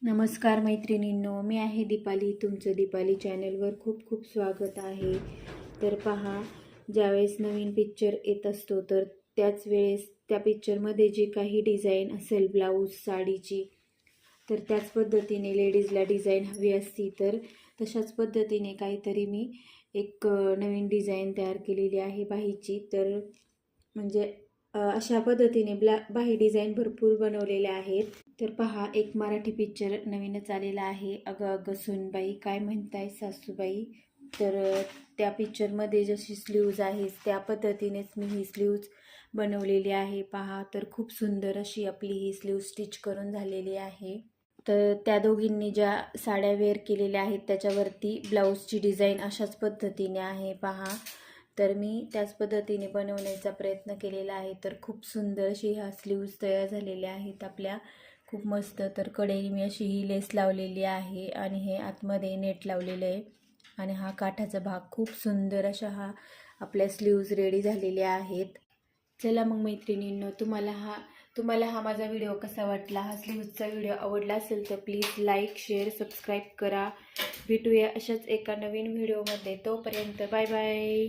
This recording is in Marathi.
नमस्कार मैत्रिणींनो, मी आहे दीपाली. तुमचं दीपाली चॅनलवर खूप खूप स्वागत आहे. तर पहा, ज्यावेळेस नवीन पिक्चर येत असतो तर त्याच वेळेस त्या पिक्चरमध्ये जी काही डिझाईन असेल ब्लाऊज साडीची, तर त्याच पद्धतीने लेडीजला डिझाईन हवी असती, तर तशाच पद्धतीने काहीतरी मी एक नवीन डिझाईन तयार केलेली आहे बाहीची. तर म्हणजे अशा पद्धतीने बाही डिझाईन भरपूर बनवलेल्या आहेत. तर पहा, एक मराठी पिक्चर नवीनच आलेला आहे, अगं अगं सुनबाई काय म्हणताय सासूबाई. तर त्या पिक्चरमध्ये जशी स्लीव्ज आहे त्या पद्धतीनेच मी ही स्लीव्ज बनवलेली आहे. पहा, तर खूप सुंदर अशी आपली ही स्लीव स्टिच करून झालेली आहे. तर त्या दोघींनी ज्या साड्या वेअर केलेल्या आहेत त्याच्यावरती ब्लाऊजची डिझाईन अशाच पद्धतीने आहे. पहा, तर मी त्याच पद्धतीने बनवण्याचा प्रयत्न केलेला आहे. तर खूप सुंदर अशी ह्या स्लीव्ज तयार झालेल्या आहेत आपल्या, खूप मस्त. तर कडेने मी अशी ही लेस लावलेली आहे आणि हे आतमध्ये नेट लावलेलं आहे आणि हा काठाचा भाग. खूप सुंदर अशा आपल्या स्लीव्ज रेडी झालेल्या आहेत. चला मग मैत्रिणींनो, तुम्हाला हा माझा व्हिडिओ कसा वाटला, हा स्लीव्जचा व्हिडिओ आवडला असेल तर प्लीज लाईक शेअर सबस्क्राईब करा. भेटूया अशाच एका नवीन व्हिडिओमध्ये. तोपर्यंत बाय बाय.